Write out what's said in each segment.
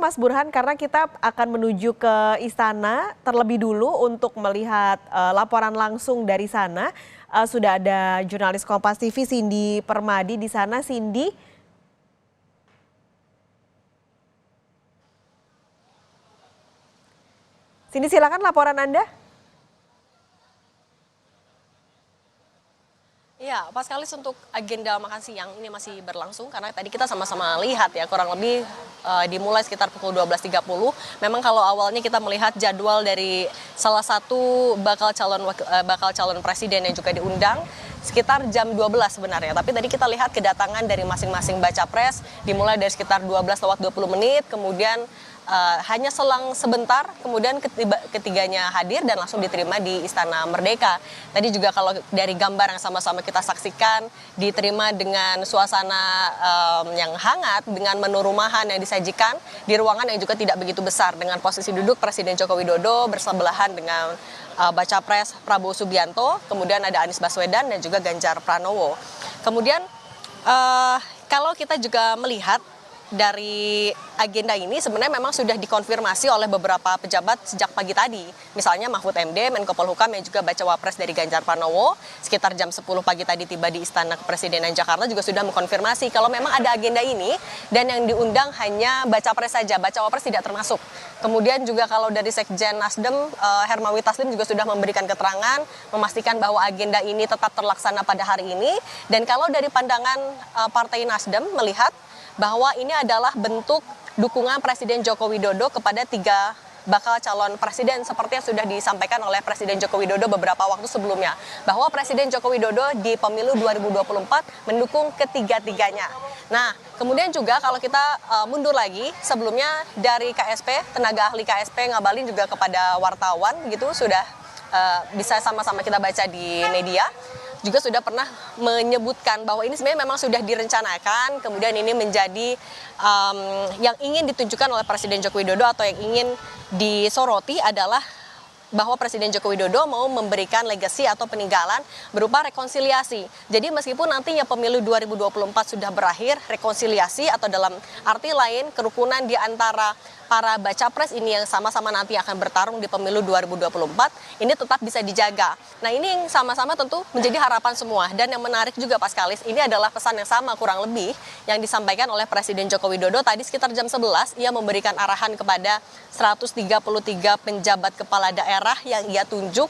Mas Burhan, karena kita akan menuju ke istana terlebih dulu untuk melihat laporan langsung dari sana. Sudah ada jurnalis Kompas TV Cindy Permadi di sana. Cindy, silakan laporan Anda. Ya, pas kali untuk agenda makan siang ini masih berlangsung karena tadi kita sama-sama lihat ya kurang lebih dimulai sekitar pukul 12.30. Memang kalau awalnya kita melihat jadwal dari salah satu bakal calon presiden yang juga diundang sekitar jam 12 sebenarnya. Tapi tadi kita lihat kedatangan dari masing-masing baca pres dimulai dari sekitar 12:20 menit, kemudian hanya selang sebentar, kemudian ketiganya hadir dan langsung diterima di Istana Merdeka. Tadi juga kalau dari gambar yang sama-sama kita saksikan, diterima dengan suasana yang hangat, dengan menu rumahan yang disajikan di ruangan yang juga tidak begitu besar, dengan posisi duduk Presiden Joko Widodo bersebelahan dengan baca pres Prabowo Subianto, kemudian ada Anies Baswedan dan juga Ganjar Pranowo. Kemudian kalau kita juga melihat dari agenda ini sebenarnya memang sudah dikonfirmasi oleh beberapa pejabat sejak pagi tadi. Misalnya Mahfud MD, Menko Polhukam yang juga bacawa pres dari Ganjar Pranowo sekitar jam 10 pagi tadi tiba di Istana Kepresidenan Jakarta juga sudah mengkonfirmasi kalau memang ada agenda ini dan yang diundang hanya baca pres saja, bacawa pres tidak termasuk. Kemudian juga kalau dari Sekjen Nasdem, Hermawi Taslim juga sudah memberikan keterangan memastikan bahwa agenda ini tetap terlaksana pada hari ini. Dan kalau dari pandangan Partai Nasdem melihat bahwa ini adalah bentuk dukungan Presiden Joko Widodo kepada 3 bakal calon presiden seperti yang sudah disampaikan oleh Presiden Joko Widodo beberapa waktu sebelumnya. Bahwa Presiden Joko Widodo di pemilu 2024 mendukung ketiga-tiganya. Nah, kemudian juga kalau kita mundur lagi, sebelumnya dari KSP, tenaga ahli KSP ngabalin juga kepada wartawan gitu, sudah bisa sama-sama kita baca di media. Juga sudah pernah menyebutkan bahwa ini sebenarnya memang sudah direncanakan, kemudian ini menjadi yang ingin ditunjukkan oleh Presiden Joko Widodo atau yang ingin disoroti adalah bahwa Presiden Joko Widodo mau memberikan legasi atau peninggalan berupa rekonsiliasi. Jadi meskipun nantinya pemilu 2024 sudah berakhir, rekonsiliasi atau dalam arti lain kerukunan di antara para baca pres ini yang sama-sama nanti akan bertarung di pemilu 2024 ini tetap bisa dijaga. Nah, ini yang sama-sama tentu menjadi harapan semua. Dan yang menarik juga Paskalis, ini adalah pesan yang sama kurang lebih yang disampaikan oleh Presiden Joko Widodo tadi sekitar jam 11 ia memberikan arahan kepada 133 penjabat kepala daerah yang ia tunjuk.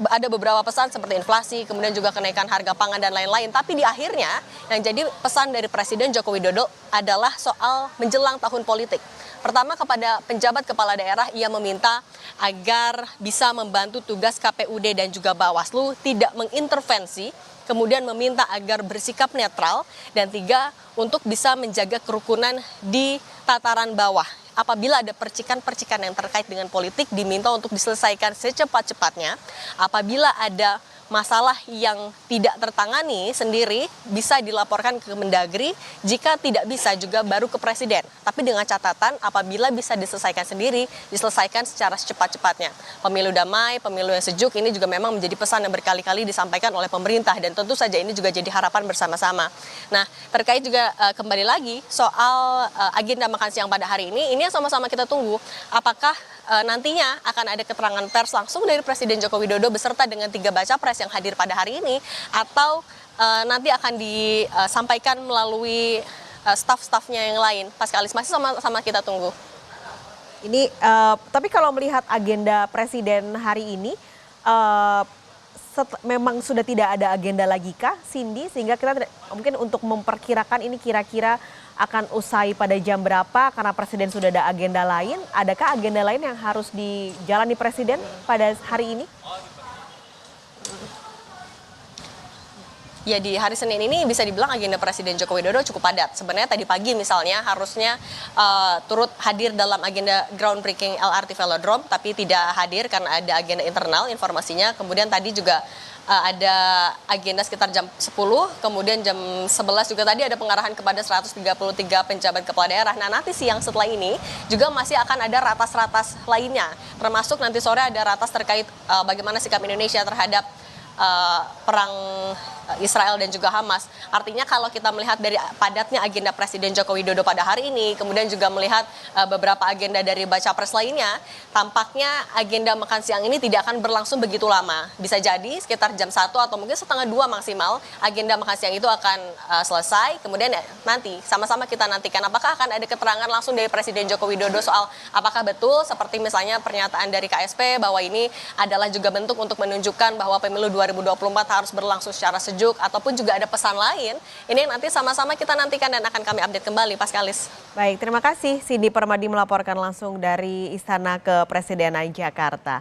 Ada beberapa pesan seperti inflasi, kemudian juga kenaikan harga pangan dan lain-lain. Tapi di akhirnya yang jadi pesan dari Presiden Joko Widodo adalah soal menjelang tahun politik. Pertama, kepada penjabat kepala daerah ia meminta agar bisa membantu tugas KPUD dan juga Bawaslu tidak mengintervensi, kemudian meminta agar bersikap netral, dan 3, untuk bisa menjaga kerukunan di tataran bawah. Apabila ada percikan-percikan yang terkait dengan politik diminta untuk diselesaikan secepat-cepatnya. Apabila ada masalah yang tidak tertangani sendiri bisa dilaporkan ke Mendagri, jika tidak bisa juga baru ke Presiden. Tapi dengan catatan apabila bisa diselesaikan sendiri, diselesaikan secara secepat-cepatnya. Pemilu damai, pemilu yang sejuk ini juga memang menjadi pesan yang berkali-kali disampaikan oleh pemerintah dan tentu saja ini juga jadi harapan bersama-sama. Nah, terkait juga kembali lagi soal agenda makan siang pada hari ini yang sama-sama kita tunggu apakah nantinya akan ada keterangan pers langsung dari Presiden Joko Widodo beserta dengan 3 baca pres yang hadir pada hari ini, atau nanti akan disampaikan melalui staf-stafnya yang lain. Paskalis, masih sama-sama kita tunggu. Ini tapi kalau melihat agenda Presiden hari ini, memang sudah tidak ada agenda lagi kah, Cindy, sehingga kita mungkin untuk memperkirakan ini kira-kira akan usai pada jam berapa karena Presiden sudah ada agenda lain. Adakah agenda lain yang harus dijalani Presiden pada hari ini? Ya, di hari Senin ini bisa dibilang agenda Presiden Joko Widodo cukup padat. Sebenarnya tadi pagi misalnya harusnya turut hadir dalam agenda groundbreaking LRT Velodrome, tapi tidak hadir karena ada agenda internal informasinya. Kemudian tadi juga ada agenda sekitar jam 10, kemudian jam 11 juga tadi ada pengarahan kepada 133 penjabat kepala daerah. Nah, nanti siang setelah ini juga masih akan ada ratas-ratas lainnya, termasuk nanti sore ada ratas terkait bagaimana sikap Indonesia terhadap perang Israel dan juga Hamas. Artinya kalau kita melihat dari padatnya agenda Presiden Joko Widodo pada hari ini, kemudian juga melihat beberapa agenda dari baca pres lainnya, tampaknya agenda makan siang ini tidak akan berlangsung begitu lama. Bisa jadi sekitar jam 1 atau mungkin setengah 2 maksimal, agenda makan siang itu akan selesai. Kemudian nanti sama-sama kita nantikan apakah akan ada keterangan langsung dari Presiden Joko Widodo soal apakah betul seperti misalnya pernyataan dari KSP bahwa ini adalah juga bentuk untuk menunjukkan bahwa pemilu 2024 harus berlangsung secara sejuk, ataupun juga ada pesan lain. Ini nanti sama-sama kita nantikan dan akan kami update kembali, Paskalis. Baik, terima kasih Cindy Permadi melaporkan langsung dari Istana Kepresidenan Jakarta.